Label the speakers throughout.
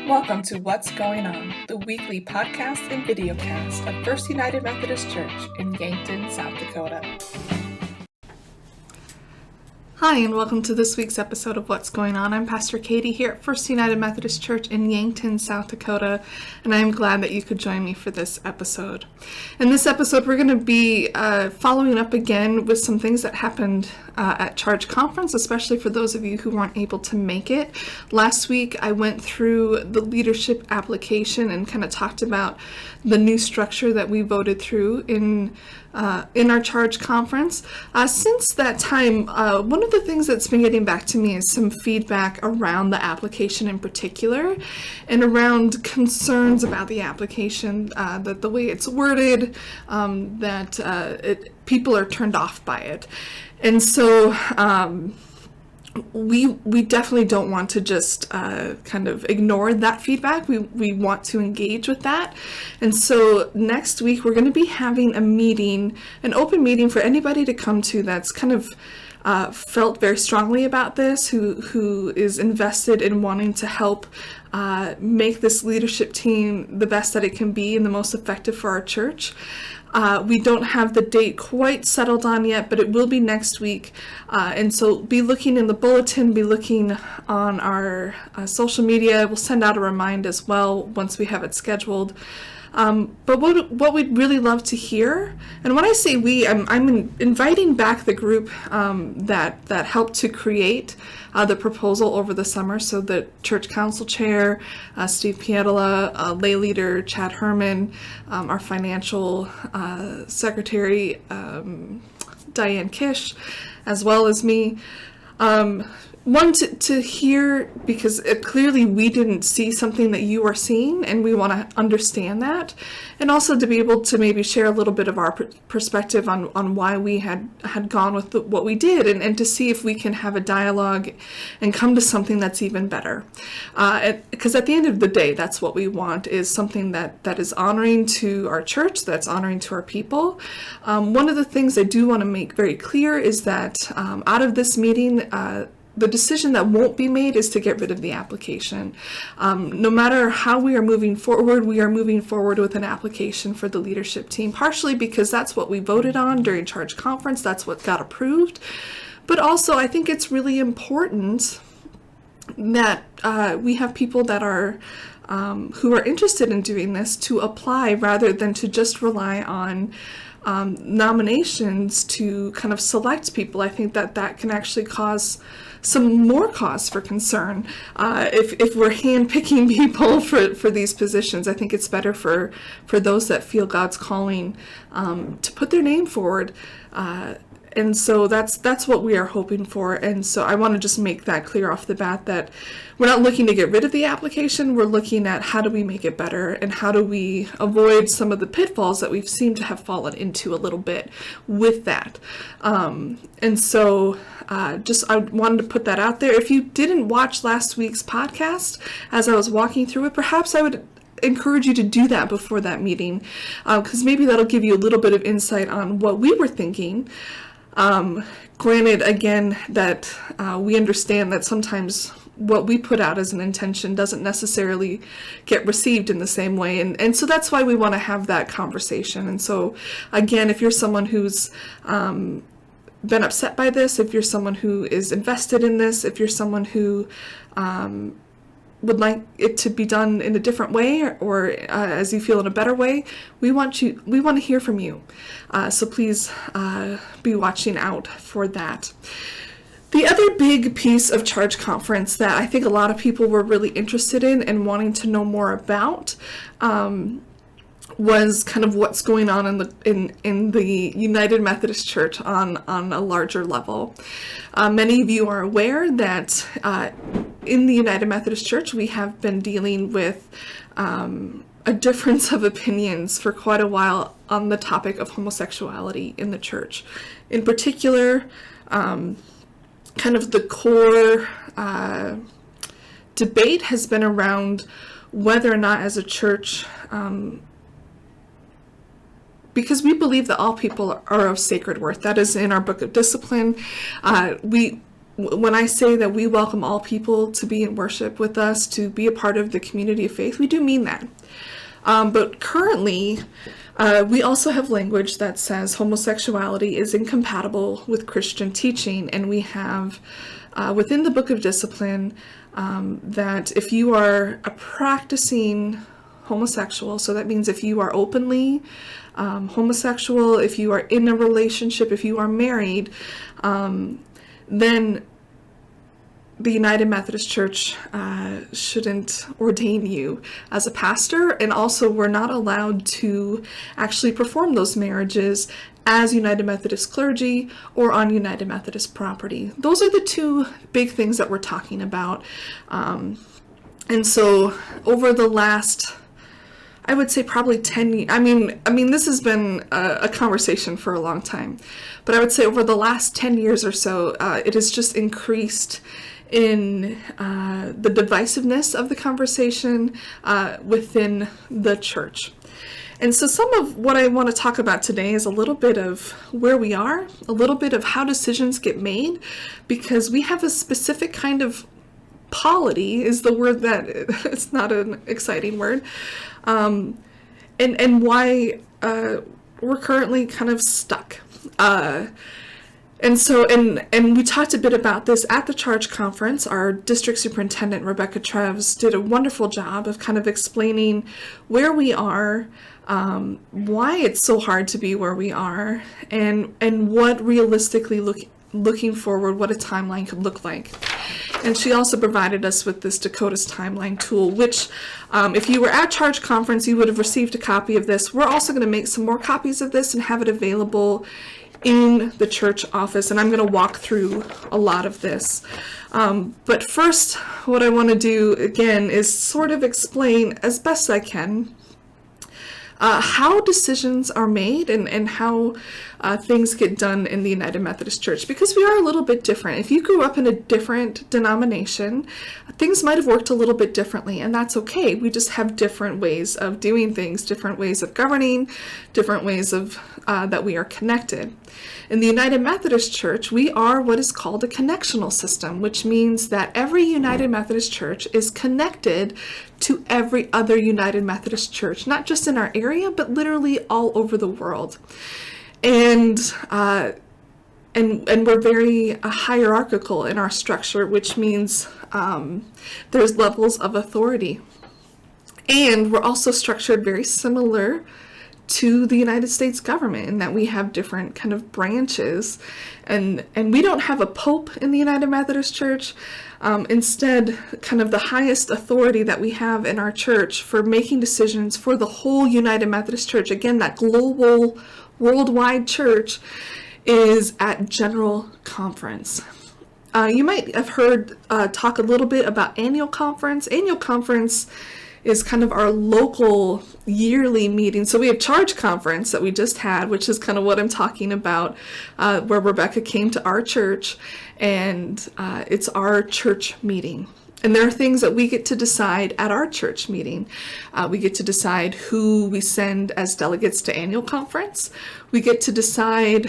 Speaker 1: Welcome to What's Going On, the weekly podcast and videocast of First United Methodist Church in Yankton, South Dakota. Hi, and welcome to this week's episode of What's Going On. I'm Pastor Katie here at First United Methodist Church in Yankton, South Dakota, and I am glad that you could join me for this episode. In this episode, we're going to be following up again with some things that happened at Charge Conference, especially for those of you who weren't able to make it. Last week, I went through the leadership application and kind of talked about the new structure that we voted through in our Charge Conference. Since that time, one of the things that's been getting back to me is some feedback around the application in particular, and around concerns about the application, that the way it's worded, people are turned off by it. And so we definitely don't want to just kind of ignore that feedback. We want to engage with that. And so next week we're going to be having a meeting, an open meeting for anybody to come to that's kind of felt very strongly about this, who is invested in wanting to help make this leadership team the best that it can be and the most effective for our church. We don't have the date quite settled on yet, but it will be next week. And so be looking in the bulletin, be looking on our social media. We'll send out a reminder as well once we have it scheduled. But what we'd really love to hear, and when I say we, I'm inviting back the group that helped to create the proposal over the summer. So the church council chair, Steve Pietola, lay leader Chad Herman, our financial secretary Diane Kish, as well as me. One, to hear, because clearly we didn't see something that you are seeing, and we want to understand that, and also to be able to maybe share a little bit of our perspective on why we had gone with what we did, and to see if we can have a dialogue and come to something that's even better. Because at the end of the day, that's what we want, is something that is honoring to our church, that's honoring to our people. One of the things I do want to make very clear is that out of this meeting, the decision that won't be made is to get rid of the application. No matter how we are moving forward with an application for the leadership team, partially because that's what we voted on during Charge Conference, that's what got approved. But also, I think it's really important that we have people that are who are interested in doing this to apply, rather than to just rely on nominations to kind of select people. I think that can actually cause some more cause for concern. If we're hand-picking people for these positions, I think it's better for those that feel God's calling to put their name forward. And so that's what we are hoping for. And so I want to just make that clear off the bat, that we're not looking to get rid of the application. We're looking at how do we make it better, and how do we avoid some of the pitfalls that we've seemed to have fallen into a little bit with that. And so I wanted to put that out there. If you didn't watch last week's podcast, as I was walking through it, perhaps I would encourage you to do that before that meeting, because maybe that'll give you a little bit of insight on what we were thinking. Granted, again, that we understand that sometimes what we put out as an intention doesn't necessarily get received in the same way. And so that's why we want to have that conversation. And so, again, if you're someone who's been upset by this, if you're someone who is invested in this, if you're someone who would like it to be done in a different way, or as you feel in a better way, we want to hear from you. So please be watching out for that. The other big piece of Charge Conference that I think a lot of people were really interested in and wanting to know more about was kind of what's going on in the United Methodist Church on a larger level. Many of you are aware that in the United Methodist Church we have been dealing with a difference of opinions for quite a while on the topic of homosexuality in the church. In particular, kind of the core debate has been around whether or not, as a church, because we believe that all people are of sacred worth. That is in our book of discipline. We when I say that we welcome all people to be in worship with us, to be a part of the community of faith, we do mean that. But currently, we also have language that says homosexuality is incompatible with Christian teaching, and we have within the Book of Discipline that if you are a practicing homosexual, so that means if you are openly homosexual, if you are in a relationship, if you are married, then the United Methodist Church shouldn't ordain you as a pastor, and also we're not allowed to actually perform those marriages as United Methodist clergy or on United Methodist property. Those are the two big things that we're talking about. And so over the last, I would say probably 10 years, I mean, this has been a conversation for a long time, but I would say over the last 10 years or so, it has just increased in the divisiveness of the conversation within the church. And so some of what I want to talk about today is a little bit of where we are, a little bit of how decisions get made, because we have a specific kind of polity, is the word that, it's not an exciting word, and why we're currently kind of stuck. And so, and we talked a bit about this at the Charge Conference. Our district superintendent, Rebecca Treves, did a wonderful job of kind of explaining where we are, why it's so hard to be where we are, and what realistically looking forward, what a timeline could look like. And she also provided us with this Dakota's Timeline tool, which if you were at Charge Conference, you would have received a copy of this. We're also going to make some more copies of this and have it available in the church office, and I'm going to walk through a lot of this. But first, what I want to do again is sort of explain as best I can how decisions are made and how things get done in the United Methodist Church, because we are a little bit different. If you grew up in a different denomination, things might have worked a little bit differently, and that's okay. We just have different ways of doing things, different ways of governing, different ways of that we are connected. In the United Methodist Church, we are what is called a connectional system, which means that every United Methodist Church is connected to every other United Methodist Church, not just in our area, but literally all over the world. And we're very hierarchical in our structure, which means there's levels of authority. And we're also structured very similar to the United States government in that we have different kind of branches, and we don't have a pope in the United Methodist Church. Instead, kind of the highest authority that we have in our church for making decisions for the whole United Methodist Church, again, that global, worldwide church, is at General Conference. You might have heard talk a little bit about Annual Conference. Annual Conference is kind of our local yearly meeting. So we have Charge Conference that we just had, which is kind of what I'm talking about, where Rebecca came to our church, and it's our church meeting. And there are things that we get to decide at our church meeting. We get to decide who we send as delegates to Annual Conference. We get to decide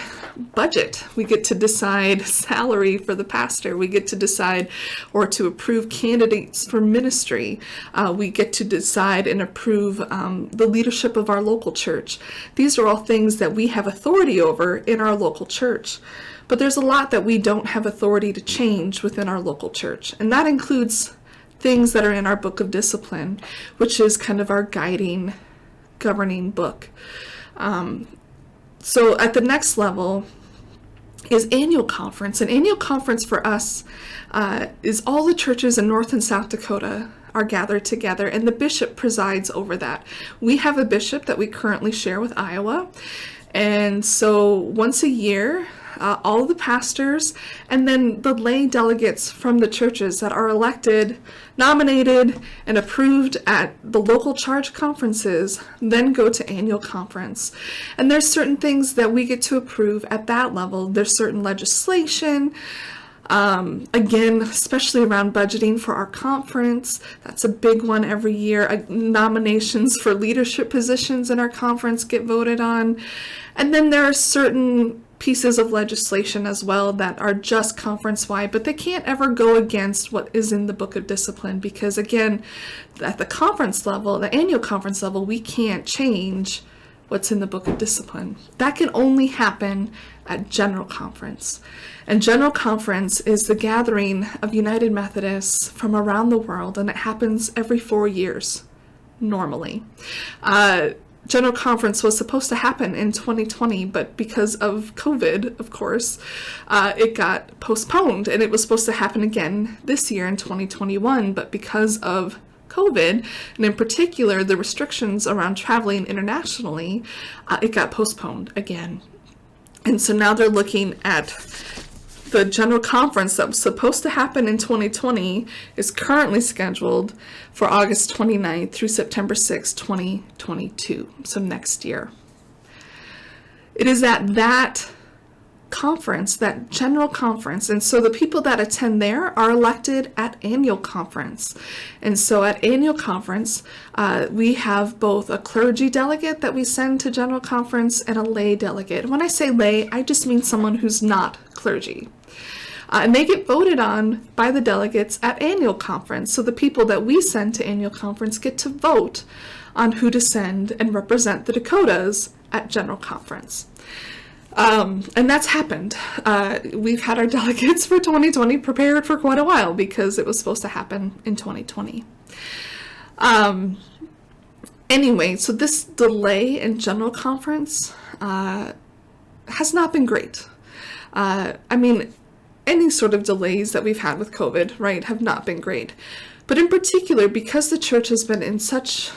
Speaker 1: budget. We get to decide salary for the pastor. We get to decide or to approve candidates for ministry. We get to decide and approve the leadership of our local church. These are all things that we have authority over in our local church. But there's a lot that we don't have authority to change within our local church. And that includes things that are in our Book of Discipline, which is kind of our guiding, governing book. So at the next level is Annual Conference. And Annual Conference for us is all the churches in North and South Dakota are gathered together, and the bishop presides over that. We have a bishop that we currently share with Iowa. And so once a year, all of the pastors and then the lay delegates from the churches that are elected, nominated, and approved at the local charge conferences then go to Annual Conference. And there's certain things that we get to approve at that level. There's certain legislation, again, especially around budgeting for our conference. That's a big one every year. Nominations for leadership positions in our conference get voted on. And then there are certain pieces of legislation as well that are just conference-wide, but they can't ever go against what is in the Book of Discipline, because again, at the conference level, the annual conference level, we can't change what's in the Book of Discipline. That can only happen at General Conference. And General Conference is the gathering of United Methodists from around the world, and it happens every 4 years, normally. General Conference was supposed to happen in 2020, but because of COVID, of course, it got postponed, and it was supposed to happen again this year in 2021, but because of COVID, and in particular the restrictions around traveling internationally, it got postponed again. And so now they're looking at the General Conference that was supposed to happen in 2020 is currently scheduled for August 29th through September 6th, 2022, so next year. It is at that conference, that General Conference, and so the people that attend there are elected at Annual Conference. And so at Annual Conference, we have both a clergy delegate that we send to General Conference and a lay delegate. When I say lay, I just mean someone who's not clergy. And they get voted on by the delegates at Annual Conference. So the people that we send to Annual Conference get to vote on who to send and represent the Dakotas at General Conference. And that's happened. We've had our delegates for 2020 prepared for quite a while because it was supposed to happen in 2020. Anyway, so this delay in General Conference has not been great. I mean, any sort of delays that we've had with COVID, right, have not been great. But in particular, because the church has been in such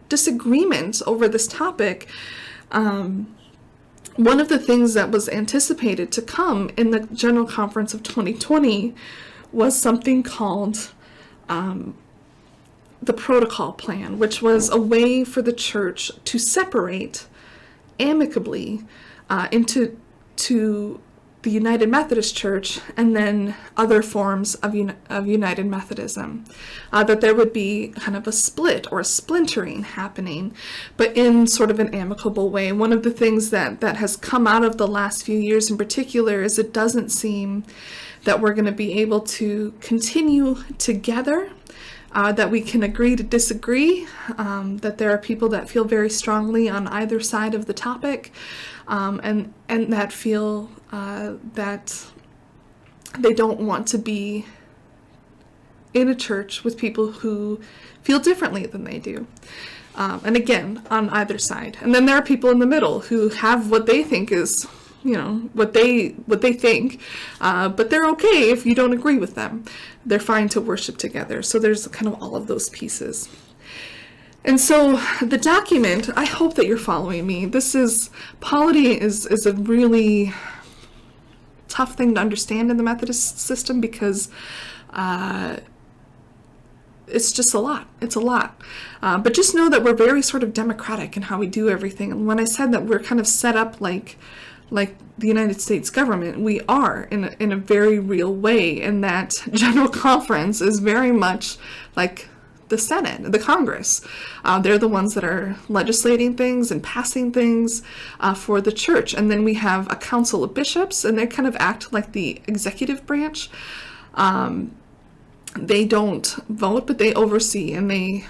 Speaker 1: disagreement over this topic, one of the things that was anticipated to come in the General Conference of 2020 was something called the Protocol Plan, which was a way for the church to separate amicably into the United Methodist Church and then other forms of United Methodism. That there would be kind of a split or a splintering happening, but in sort of an amicable way. One of the things that has come out of the last few years in particular is it doesn't seem that we're going to be able to continue together, that we can agree to disagree, that there are people that feel very strongly on either side of the topic, and that feel that they don't want to be in a church with people who feel differently than they do. And again, on either side. And then there are people in the middle who have what they think is, what they think, but they're okay if you don't agree with them. They're fine to worship together. So there's kind of all of those pieces. And so the document, I hope that you're following me. Polity is a really tough thing to understand in the Methodist system because it's just a lot. It's a lot. But just know that we're very sort of democratic in how we do everything. And when I said that we're kind of set up like the United States government, we are in a very real way, and that General Conference is very much like the Senate, the Congress. They're the ones that are legislating things and passing things for the church. And then we have a council of bishops, and they kind of act like the executive branch. They don't vote, but they oversee, and they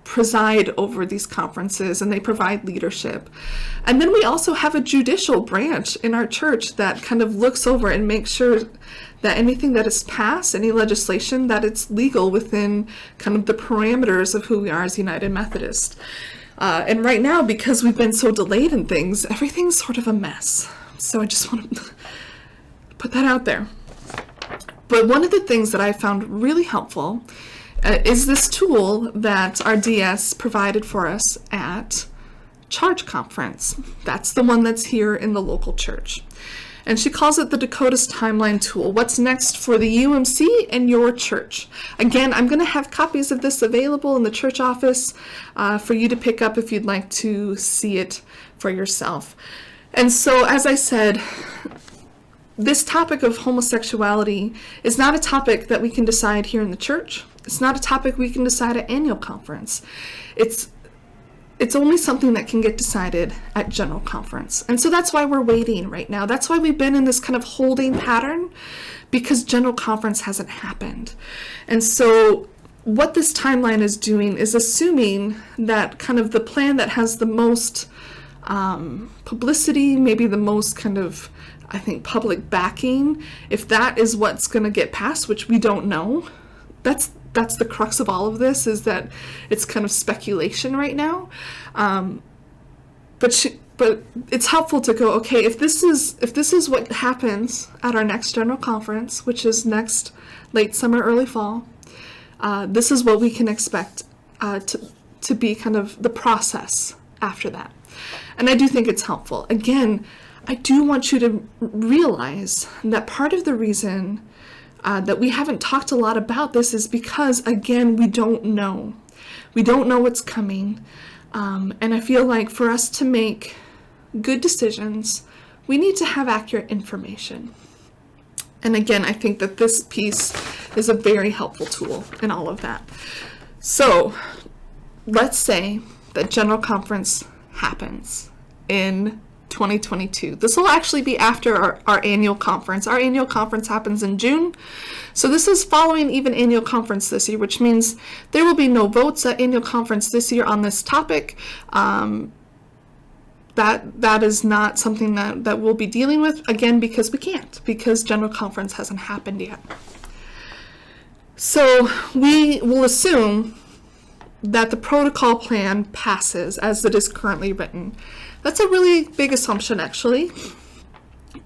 Speaker 1: preside over these conferences, and they provide leadership. And then we also have a judicial branch in our church that kind of looks over and makes sure that anything that is passed, any legislation, that it's legal within kind of the parameters of who we are as United Methodist. And right now, because we've been so delayed in things, everything's sort of a mess. So I just want to put that out there. But one of the things that I found really helpful is this tool that our DS provided for us at Charge Conference. That's the one that's here in the local church. And she calls it the Dakota's Timeline Tool. What's next for the UMC and your church? Again, I'm going to have copies of this available in the church office for you to pick up if you'd like to see it for yourself. And so, as I said, this topic of homosexuality is not a topic that we can decide here in the church. It's not a topic we can decide at Annual Conference. It's it's only something that can get decided at General Conference. And so that's why we're waiting right now. That's why we've been in this kind of holding pattern, because General Conference hasn't happened. And so what this timeline is doing is assuming that kind of the plan that has the most publicity, maybe the most kind of, I think, public backing, if that is what's going to get passed, which we don't know, that's the crux of all of this, is that it's kind of speculation right now. But it's helpful to go, okay, if this is what happens at our next General Conference, which is next late summer, early fall, this is what we can expect to be kind of the process after that. And I do think it's helpful. Again, I do want you to realize that part of the reason that we haven't talked a lot about this is because, again, we don't know. We don't know what's coming. And I feel like for us to make good decisions, we need to have accurate information. And again, I think that this piece is a very helpful tool in all of that. So let's say that General Conference happens in 2022. This will actually be after our annual conference. Our annual conference happens in June. So this is following even annual conference this year, which means there will be no votes at annual conference this year on this topic. That is not something that we'll be dealing with, again, because we can't, because General Conference hasn't happened yet. So we will assume that the protocol plan passes as it is currently written. That's a really big assumption, actually,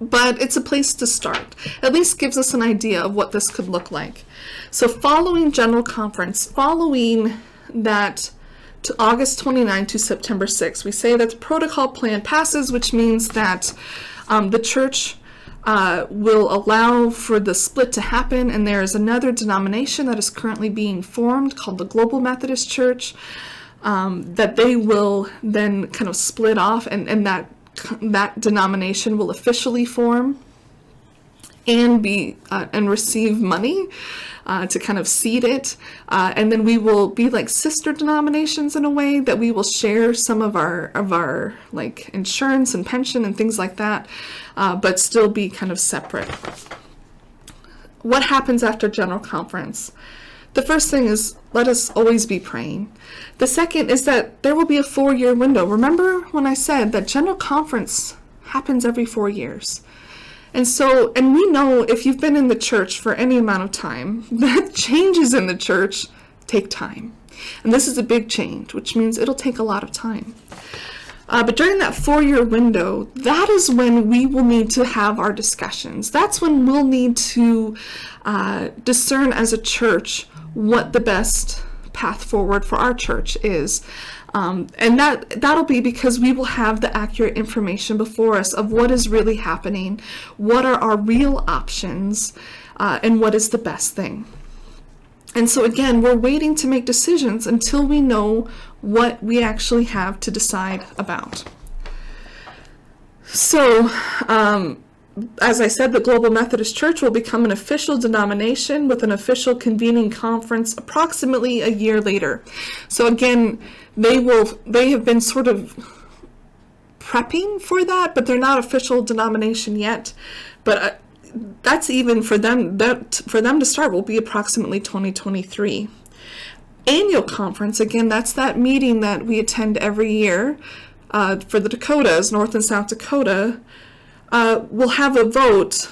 Speaker 1: but it's a place to start. At least gives us an idea of what this could look like. So following General Conference, following that to August 29 to September 6, we say that the protocol plan passes, which means that the church will allow for the split to happen, and there is another denomination that is currently being formed called the Global Methodist Church, that they will then kind of split off, and that denomination will officially form and be and receive money to kind of seed it, and then we will be like sister denominations in a way, that we will share some of our like insurance and pension and things like that, but still be kind of separate. What happens after General Conference? The first thing is, let us always be praying. The second is that there will be a 4-year window. Remember when I said that General Conference happens every 4 years? And we know, if you've been in the church for any amount of time, that changes in the church take time. And this is a big change, which means it'll take a lot of time. But during that 4-year window, that is when we will need to have our discussions. That's when we'll need to discern as a church what the best path forward for our church is. And that'll be because we will have the accurate information before us of what is really happening, what are our real options, and what is the best thing. And so again, we're waiting to make decisions until we know what we actually have to decide about. So, as I said, the Global Methodist Church will become an official denomination with an official convening conference approximately a year later. So again, they have been sort of prepping for that, but they're not official denomination yet. But that's even for them. For them to start will be approximately 2023. Annual conference, again, that's that meeting that we attend every year for the Dakotas, North and South Dakota. Will have a vote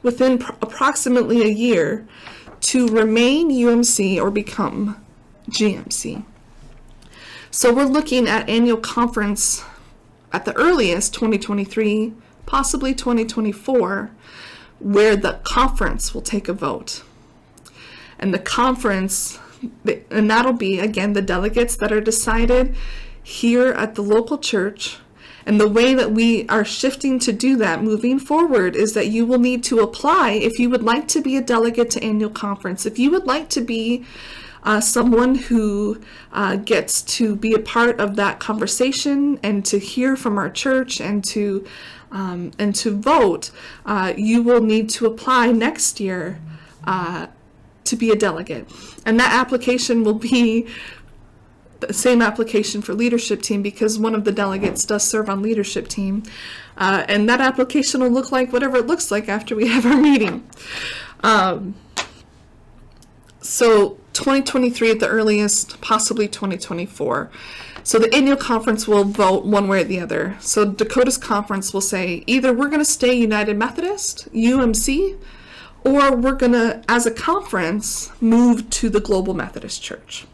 Speaker 1: within approximately a year to remain UMC or become GMC. So we're looking at annual conference at the earliest 2023, possibly 2024, where the conference will take a vote. And the conference, and that'll be, again, the delegates that are decided here at the local church. And the way that we are shifting to do that moving forward is that you will need to apply if you would like to be a delegate to annual conference. If you would like to be someone who gets to be a part of that conversation and to hear from our church and to vote, you will need to apply next year to be a delegate. And that application will be the same application for leadership team, because one of the delegates does serve on leadership team. And that application will look like whatever it looks like after we have our meeting. So 2023 at the earliest, possibly 2024. So the annual conference will vote one way or the other. So Dakota's conference will say either we're going to stay United Methodist, UMC, or we're going to, as a conference, move to the Global Methodist Church.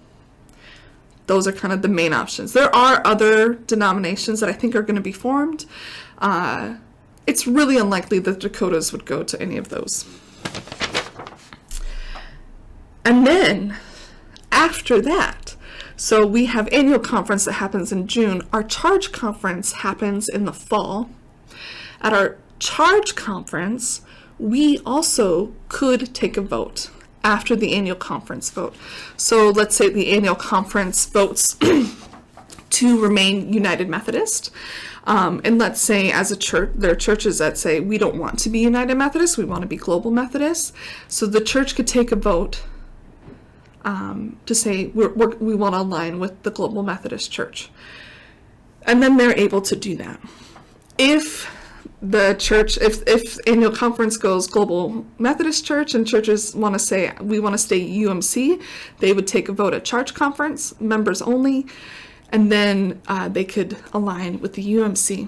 Speaker 1: Those are kind of the main options. There are other denominations that I think are going to be formed. It's really unlikely that Dakotas would go to any of those. And then, after that, so we have annual conference that happens in June. Our charge conference happens in the fall. At our charge conference, we also could take a vote after the annual conference vote. So let's say the annual conference votes to remain United Methodist. And let's say as a church, there are churches that say we don't want to be United Methodist, we want to be Global Methodist. So the church could take a vote to say we want to align with the Global Methodist Church. And then they're able to do that. If the church, if annual conference goes Global Methodist Church and churches want to say we want to stay UMC, they would take a vote at charge conference, members only, and then they could align with the UMC.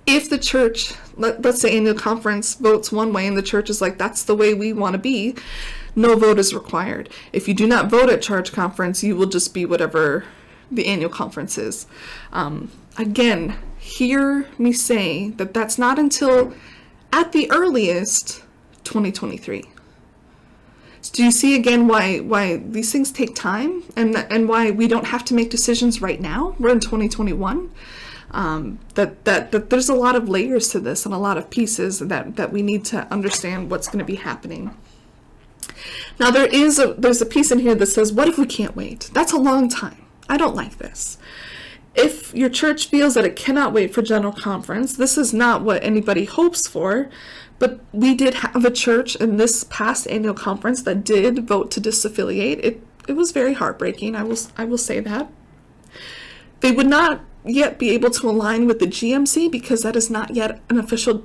Speaker 1: If the church, let's say annual conference votes one way and the church is like, that's the way we want to be, no vote is required. If you do not vote at charge conference, you will just be whatever the annual conference is. Again, hear me say that that's not until, at the earliest, 2023. So do you see again why these things take time and why we don't have to make decisions right now? We're in 2021. That there's a lot of layers to this and a lot of pieces that we need to understand what's going to be happening. Now there's a piece in here that says, what if we can't wait? That's a long time. I don't like this. If your church feels that it cannot wait for general conference, this is not what anybody hopes for, but we did have a church in this past annual conference that did vote to disaffiliate. It was very heartbreaking, I will say that. They would not yet be able to align with the GMC because that is not yet an official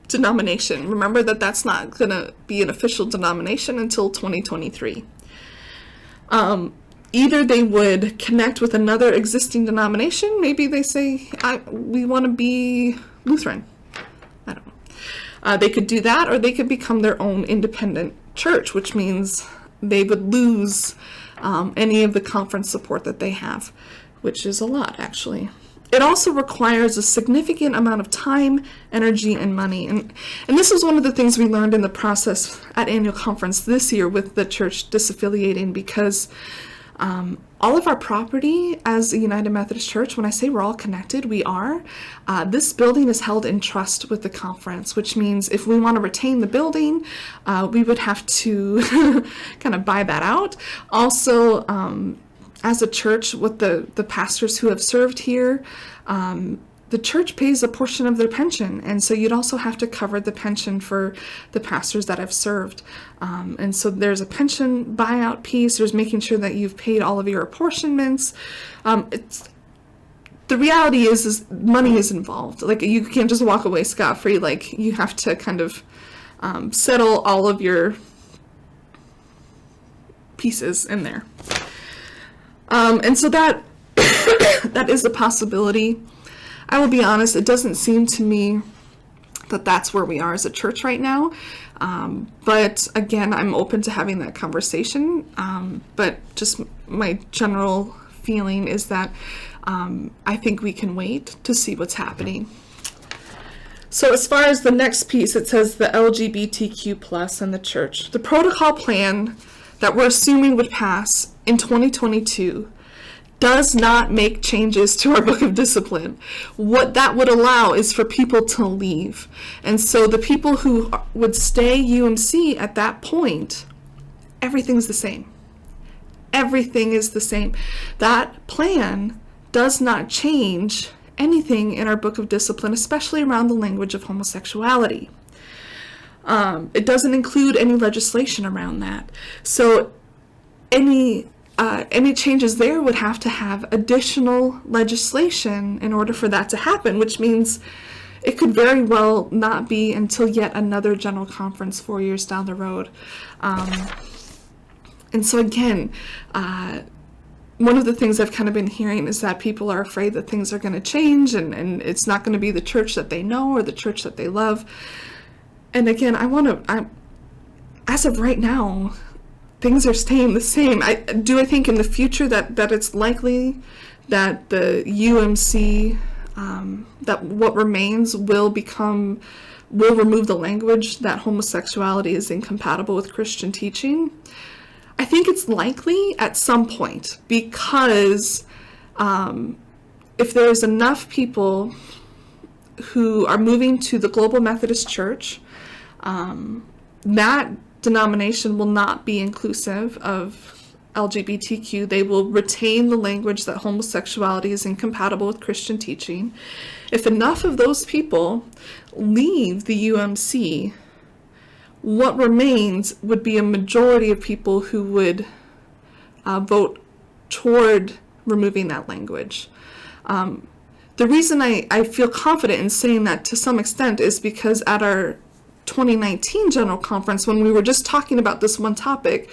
Speaker 1: denomination. Remember that that's not going to be an official denomination until 2023. Either they would connect with another existing denomination. Maybe they say, we want to be Lutheran. I don't know. They could do that, or they could become their own independent church, which means they would lose any of the conference support that they have, which is a lot, actually. It also requires a significant amount of time, energy, and money. And this is one of the things we learned in the process at annual conference this year with the church disaffiliating, because all of our property as a United Methodist Church, when I say we're all connected, we are. This building is held in trust with the conference, which means if we want to retain the building, we would have to kind of buy that out. Also, as a church, with the pastors who have served here, the church pays a portion of their pension, and so you'd also have to cover the pension for the pastors that have served. And so there's a pension buyout piece. There's making sure that you've paid all of your apportionments. The reality is money is involved. Like, you can't just walk away scot-free. Like, you have to kind of settle all of your pieces in there. And so that that is a possibility. I will be honest, it doesn't seem to me that that's where we are as a church right now. But again, I'm open to having that conversation. But just my general feeling is that I think we can wait to see what's happening. So as far as the next piece, it says the LGBTQ plus and the church. The protocol plan that we're assuming would pass in 2022 does not make changes to our book of discipline. What that would allow is for people to leave. And so the people who would stay UMC at that point, everything's the same. Everything is the same. That plan does not change anything in our book of discipline, especially around the language of homosexuality. It doesn't include any legislation around that. So any any changes there would have to have additional legislation in order for that to happen, which means it could very well not be until yet another general conference 4 years down the road. And so again, one of the things I've kind of been hearing is that people are afraid that things are going to change and it's not going to be the church that they know or the church that they love. And again, as of right now, things are staying the same. I think in the future that it's likely that the UMC, that what remains will remove the language that homosexuality is incompatible with Christian teaching. I think it's likely at some point, because if there's enough people who are moving to the Global Methodist Church, that denomination will not be inclusive of LGBTQ. They will retain the language that homosexuality is incompatible with Christian teaching. If enough of those people leave the UMC, what remains would be a majority of people who would vote toward removing that language. The reason I feel confident in saying that to some extent is because at our 2019 General Conference, when we were just talking about this one topic,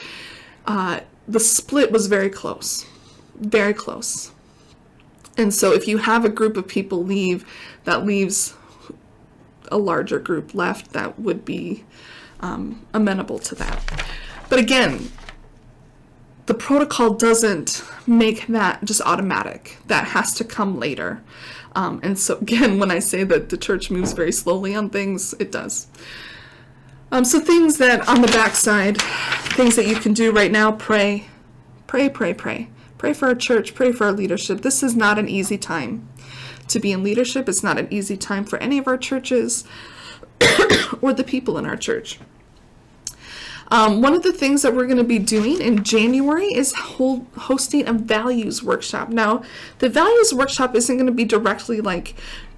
Speaker 1: the split was very close, very close. And so if you have a group of people leave, that leaves a larger group left that would be amenable to that. But again, the protocol doesn't make that just automatic. That has to come later. And so again, when I say that the church moves very slowly on things, it does. So things that on the backside, things that you can do right now: pray. Pray for our church, pray for our leadership. This is not an easy time to be in leadership. It's not an easy time for any of our churches or the people in our church. One of the things that we're going to be doing in January is hosting a values workshop. Now, the values workshop isn't going to be directly like,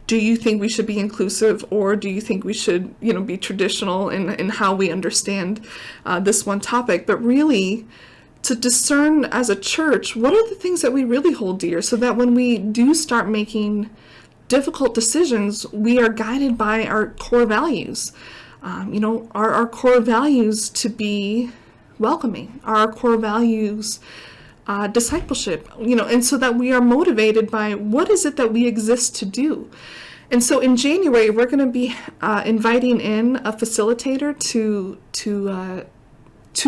Speaker 1: do you think we should be inclusive, or do you think we should, be traditional in how we understand this one topic, but really to discern as a church, what are the things that we really hold dear, so that when we do start making difficult decisions, we are guided by our core values. Are our core values to be welcoming? Are our core values discipleship? And so that we are motivated by what is it that we exist to do. And so in January, we're going to be inviting in a facilitator to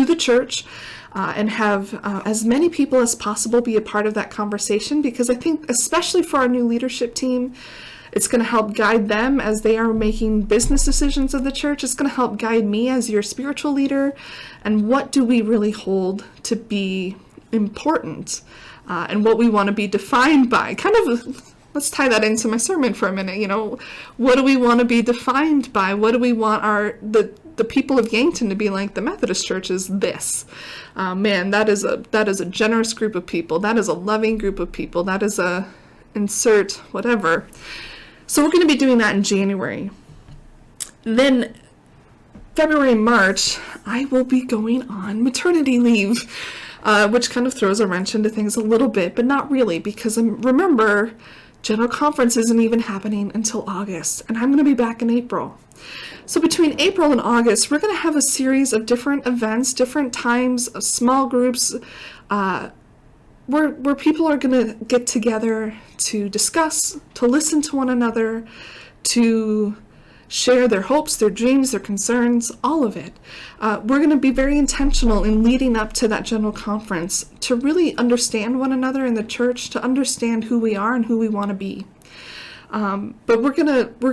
Speaker 1: the church and have as many people as possible be a part of that conversation, because I think especially for our new leadership team, it's going to help guide them as they are making business decisions of the church. It's going to help guide me as your spiritual leader, and what do we really hold to be important, and what we want to be defined by. Let's tie that into my sermon for a minute. What do we want to be defined by? What do we want the people of Yankton to be like? The Methodist Church is this. Man, that is a generous group of people. That is a loving group of people. That is a insert whatever. So we're going to be doing that in January. Then February, March, I will be going on maternity leave, which kind of throws a wrench into things a little bit, but not really, because remember, General Conference isn't even happening until August, and I'm going to be back in April. So between April and August, we're going to have a series of different events, different times, small groups, where people are going to get together to discuss, to listen to one another, to share their hopes, their dreams, their concerns, all of it. We're going to be very intentional in leading up to that general conference to really understand one another in the church, to understand who we are and who we want to be. But we're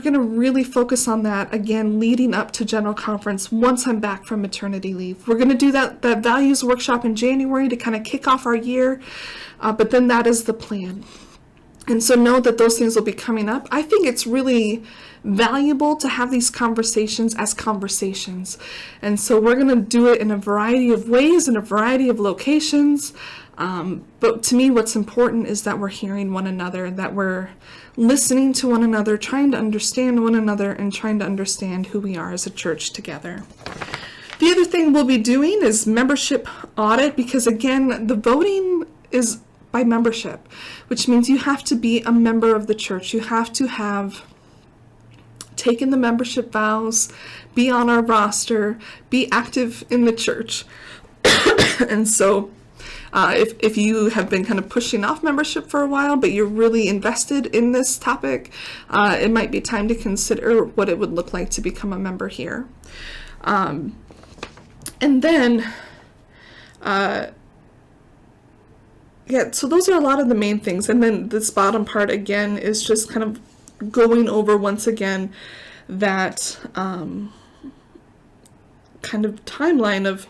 Speaker 1: gonna really focus on that again, leading up to general conference once I'm back from maternity leave. We're gonna do that values workshop in January to kind of kick off our year, but then that is the plan. And so know that those things will be coming up. I think it's really valuable to have these conversations as conversations. And so we're gonna do it in a variety of ways, in a variety of locations. But to me, what's important is that we're hearing one another, that we're listening to one another, trying to understand one another, and trying to understand who we are as a church together. The other thing we'll be doing is membership audit, because again, the voting is by membership, which means you have to be a member of the church. You have to have taken the membership vows, be on our roster, be active in the church. And so if you have been kind of pushing off membership for a while, but you're really invested in this topic, it might be time to consider what it would look like to become a member here. And then, so those are a lot of the main things. And then this bottom part, again, is just kind of going over once again that kind of timeline of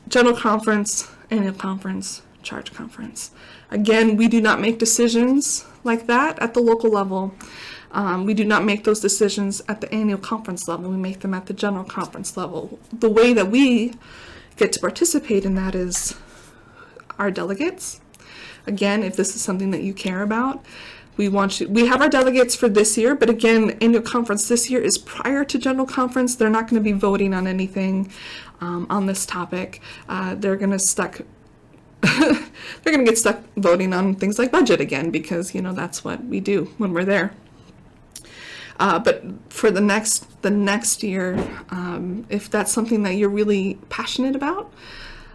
Speaker 1: General Conference, Annual Conference, Charge Conference. Again, we do not make decisions like that at the local level. We do not make those decisions at the Annual Conference level. We make them at the General Conference level. The way that we get to participate in that is our delegates. Again, if this is something that you care about, we have our delegates for this year, but again, Annual Conference this year is prior to General Conference. They're not going to be voting on anything on this topic. They're going to get stuck voting on things like budget again, because that's what we do when we're there. But for the next year, if that's something that you're really passionate about,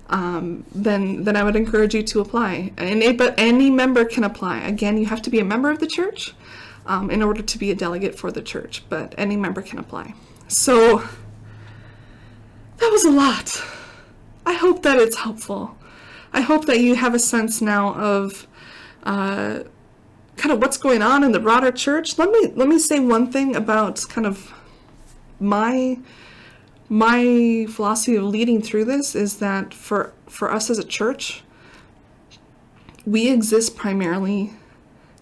Speaker 1: then I would encourage you to apply. But any member can apply. Again, you have to be a member of the church in order to be a delegate for the church, but any member can apply. So that was a lot. I hope that it's helpful. I hope that you have a sense now of kind of what's going on in the broader church. Let me say one thing about kind of my philosophy of leading through this is that for us as a church, we exist primarily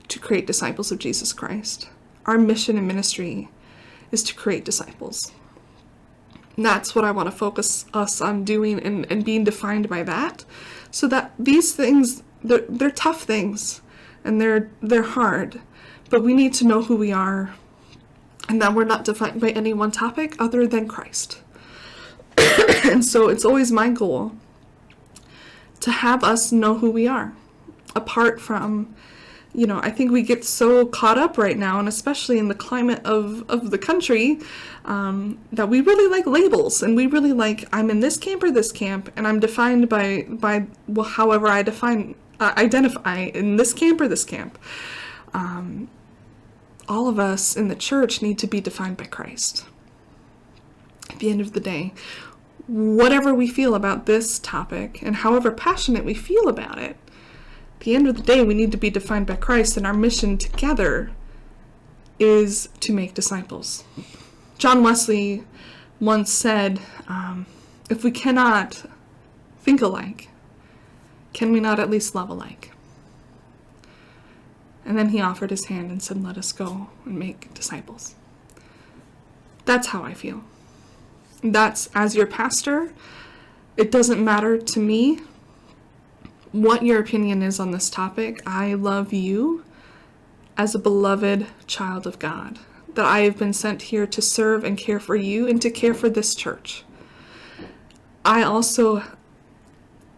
Speaker 1: to create disciples of Jesus Christ. Our mission and ministry is to create disciples. And that's what I want to focus us on doing and being defined by that, so that these things, they're tough things and they're hard, but we need to know who we are and that we're not defined by any one topic other than Christ. And so it's always my goal to have us know who we are, apart from, I think we get so caught up right now, and especially in the climate of the country, that we really like labels, and we really like, I'm in this camp or this camp, and I'm defined by however I identify in this camp or this camp. All of us in the church need to be defined by Christ. At the end of the day, whatever we feel about this topic and however passionate we feel about it, at the end of the day, we need to be defined by Christ, and our mission together is to make disciples. John Wesley once said, if we cannot think alike, can we not at least love alike? And then he offered his hand and said, let us go and make disciples. That's how I feel. That's, as your pastor, it doesn't matter to me what your opinion is on this topic. I love you as a beloved child of God, that I have been sent here to serve and care for you and to care for this church.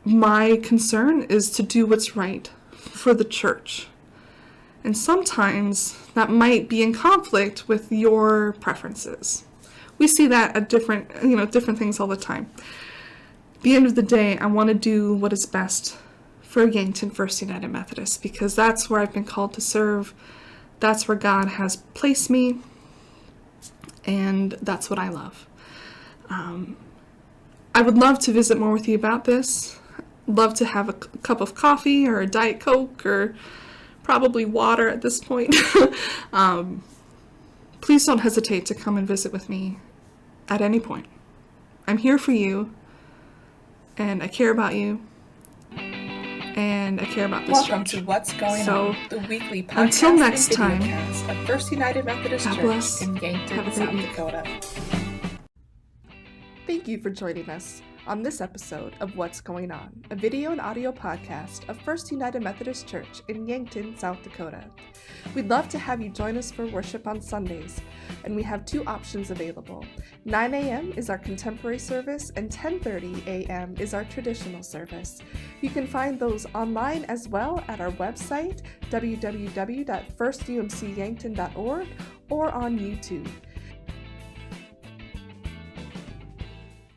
Speaker 1: My concern is to do what's right for the church. And sometimes that might be in conflict with your preferences. We see that at different things all the time. At the end of the day, I want to do what is best for Yankton First United Methodist, because that's where I've been called to serve. That's where God has placed me, and that's what I love. I would love to visit more with you about this. Love to have a cup of coffee or a Diet Coke or probably water at this point. Please don't hesitate to come and visit with me at any point. I'm here for you, and I care about you, and I care about this
Speaker 2: Welcome
Speaker 1: church.
Speaker 2: to What's Going On, the weekly podcast
Speaker 1: until next time,
Speaker 2: and videocast of First United Methodist
Speaker 1: God
Speaker 2: Church
Speaker 1: bless.
Speaker 2: in
Speaker 1: Have a
Speaker 2: Yankton,
Speaker 1: great
Speaker 2: South
Speaker 1: week.
Speaker 2: Dakota.
Speaker 1: Thank you for joining us on this episode of What's Going On, a video and audio podcast of First United Methodist Church in Yankton, South Dakota. We'd love to have you join us for worship on Sundays, and we have two options available. 9 a.m. is our contemporary service, and 10:30 a.m. is our traditional service. You can find those online as well at our website, www.firstumcyankton.org, or on YouTube.